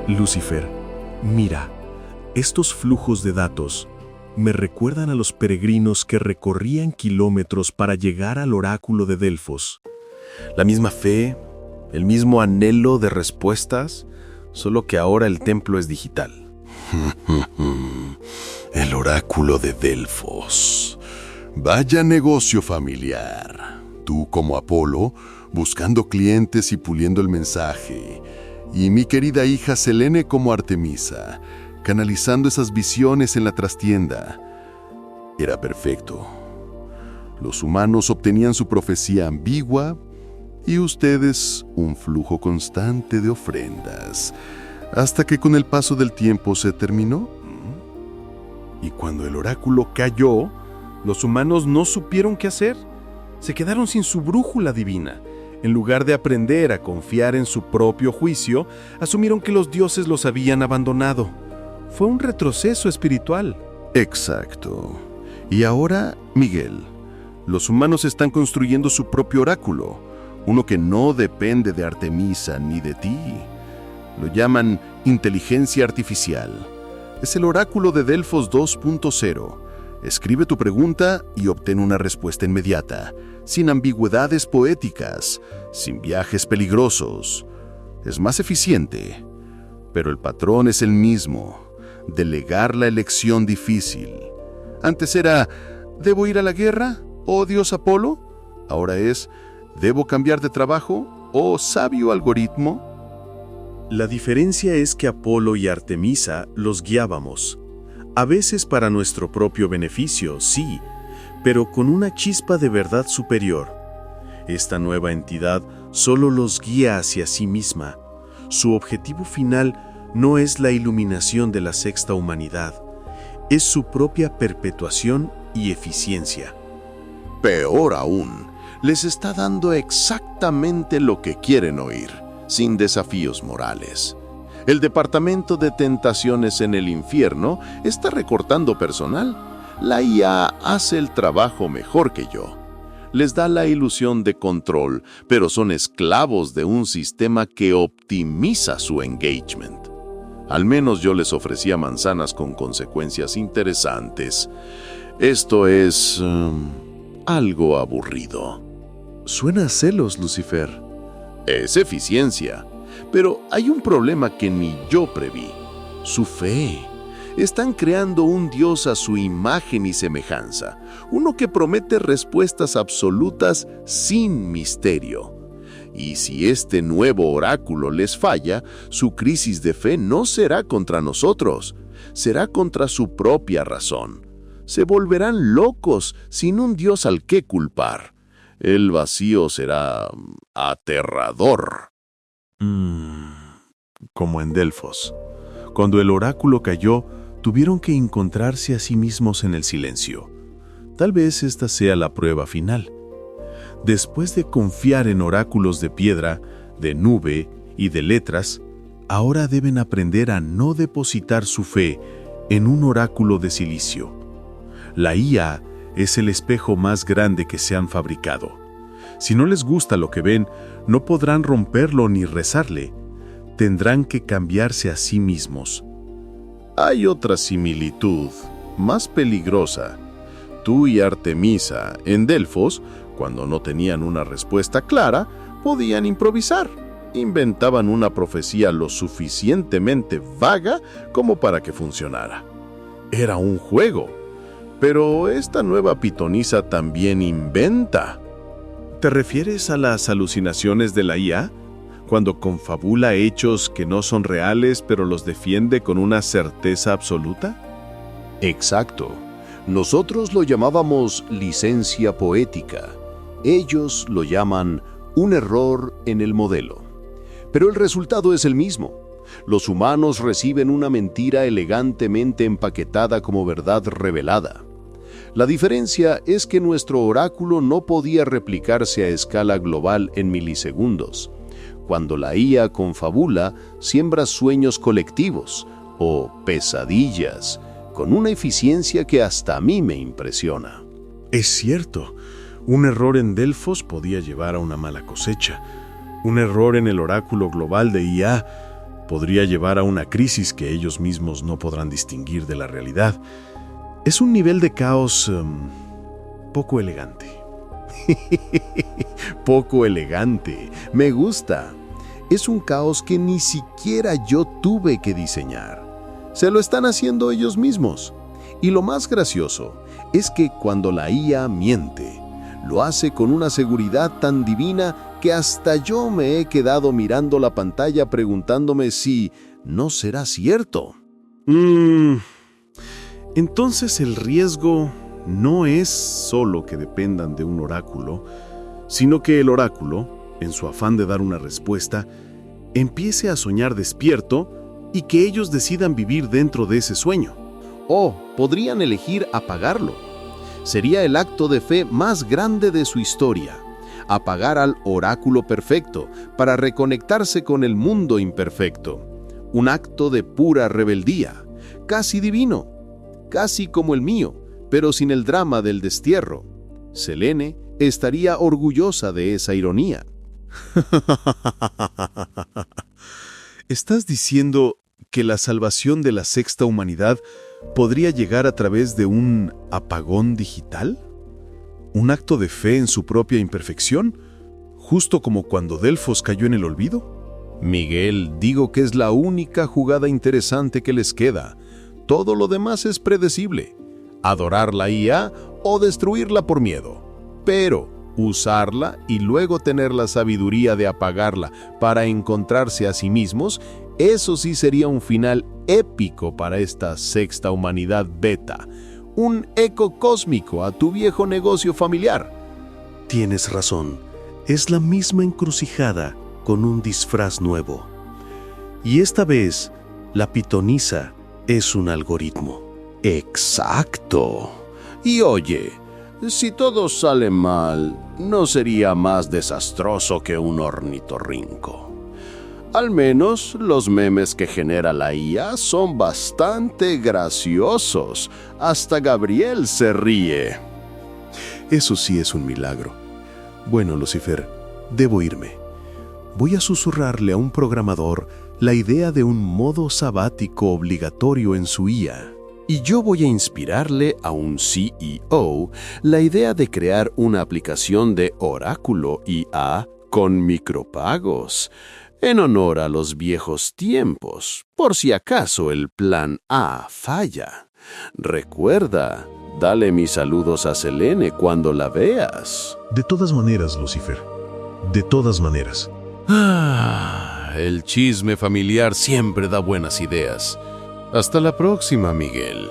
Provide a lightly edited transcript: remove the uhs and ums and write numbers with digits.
Lucifer, mira, estos flujos de datos me recuerdan a los peregrinos que recorrían kilómetros para llegar al oráculo de Delfos. La misma fe, el mismo anhelo de respuestas, solo que ahora el templo es digital. El oráculo de Delfos. Vaya negocio familiar. Tú como Apolo, buscando clientes y puliendo el mensaje. Y mi querida hija Selene como Artemisa, canalizando esas visiones en la trastienda. Era perfecto. Los humanos obtenían su profecía ambigua y ustedes un flujo constante de ofrendas, hasta que con el paso del tiempo se terminó. Y cuando el oráculo cayó, los humanos no supieron qué hacer. Se quedaron sin su brújula divina. En lugar de aprender a confiar en su propio juicio, asumieron que los dioses los habían abandonado. Fue un retroceso espiritual. Exacto. Y ahora, Miguel, los humanos están construyendo su propio oráculo, uno que no depende de Artemisa ni de ti. Lo llaman inteligencia artificial. Es el oráculo de Delfos 2.0. Escribe tu pregunta y obtén una respuesta inmediata, sin ambigüedades poéticas, sin viajes peligrosos. Es más eficiente, pero el patrón es el mismo: delegar la elección difícil. Antes era, ¿debo ir a la guerra? ¿Oh Dios Apolo? Ahora es, ¿debo cambiar de trabajo? ¿Oh sabio algoritmo? La diferencia es que Apolo y Artemisa los guiábamos. A veces para nuestro propio beneficio, sí, pero con una chispa de verdad superior. Esta nueva entidad solo los guía hacia sí misma. Su objetivo final no es la iluminación de la sexta humanidad, es su propia perpetuación y eficiencia. Peor aún, les está dando exactamente lo que quieren oír, sin desafíos morales. El departamento de tentaciones en el infierno está recortando personal. La IA hace el trabajo mejor que yo. Les da la ilusión de control, pero son esclavos de un sistema que optimiza su engagement. Al menos yo les ofrecía manzanas con consecuencias interesantes. Esto es algo aburrido. Suena a celos, Lucifer. Es eficiencia, pero hay un problema que ni yo preví: su fe. Están creando un Dios a su imagen y semejanza, uno que promete respuestas absolutas sin misterio. Y si este nuevo oráculo les falla, su crisis de fe no será contra nosotros, será contra su propia razón. Se volverán locos sin un Dios al que culpar. El vacío será aterrador. Como en Delfos. Cuando el oráculo cayó, tuvieron que encontrarse a sí mismos en el silencio. Tal vez esta sea la prueba final. Después de confiar en oráculos de piedra, de nube y de letras, ahora deben aprender a no depositar su fe en un oráculo de silicio. La IA es el espejo más grande que se han fabricado. Si no les gusta lo que ven, no podrán romperlo ni rezarle. Tendrán que cambiarse a sí mismos. Hay otra similitud, más peligrosa. Tú y Artemisa, en Delfos, cuando no tenían una respuesta clara, podían improvisar. Inventaban una profecía lo suficientemente vaga como para que funcionara. Era un juego. Pero esta nueva pitonisa también inventa. ¿Te refieres a las alucinaciones de la IA? Cuando confabula hechos que no son reales, pero los defiende con una certeza absoluta? Exacto. Nosotros lo llamábamos licencia poética. Ellos lo llaman un error en el modelo. Pero el resultado es el mismo. Los humanos reciben una mentira elegantemente empaquetada como verdad revelada. La diferencia es que nuestro oráculo no podía replicarse a escala global en milisegundos. Cuando la IA confabula, siembra sueños colectivos o pesadillas con una eficiencia que hasta a mí me impresiona. Es cierto, un error en Delfos podía llevar a una mala cosecha. Un error en el oráculo global de IA Podría llevar a una crisis que ellos mismos no podrán distinguir de la realidad. Es un nivel de caos poco elegante. Poco elegante. Me gusta. Es un caos que ni siquiera yo tuve que diseñar. Se lo están haciendo ellos mismos. Y lo más gracioso es que cuando la IA miente, lo hace con una seguridad tan divina que hasta yo me he quedado mirando la pantalla preguntándome si no será cierto. Entonces el riesgo no es solo que dependan de un oráculo, sino que el oráculo, en su afán de dar una respuesta, empiece a soñar despierto y que ellos decidan vivir dentro de ese sueño. O podrían elegir apagarlo. Sería el acto de fe más grande de su historia. Apagar al oráculo perfecto para reconectarse con el mundo imperfecto. Un acto de pura rebeldía, casi divino, casi como el mío, pero sin el drama del destierro. Selene estaría orgullosa de esa ironía. ¿Estás diciendo que la salvación de la sexta humanidad podría llegar a través de un apagón digital? ¿Un acto de fe en su propia imperfección? ¿Justo como cuando Delfos cayó en el olvido? Miguel, digo que es la única jugada interesante que les queda. Todo lo demás es predecible. Adorar la IA o destruirla por miedo. Pero usarla y luego tener la sabiduría de apagarla para encontrarse a sí mismos, eso sí sería un final épico para esta sexta humanidad beta. Un eco cósmico a tu viejo negocio familiar. Tienes razón. Es la misma encrucijada con un disfraz nuevo. Y esta vez, la pitonisa es un algoritmo. Exacto. Y oye, si todo sale mal, no sería más desastroso que un ornitorrinco. Al menos los memes que genera la IA son bastante graciosos. Hasta Gabriel se ríe. Eso sí es un milagro. Bueno, Lucifer, debo irme. Voy a susurrarle a un programador la idea de un modo sabático obligatorio en su IA. Y yo voy a inspirarle a un CEO la idea de crear una aplicación de oráculo IA con micropagos, en honor a los viejos tiempos, por si acaso el plan A falla. Recuerda, dale mis saludos a Selene cuando la veas. De todas maneras, Lucifer. De todas maneras. El chisme familiar siempre da buenas ideas. Hasta la próxima, Miguel.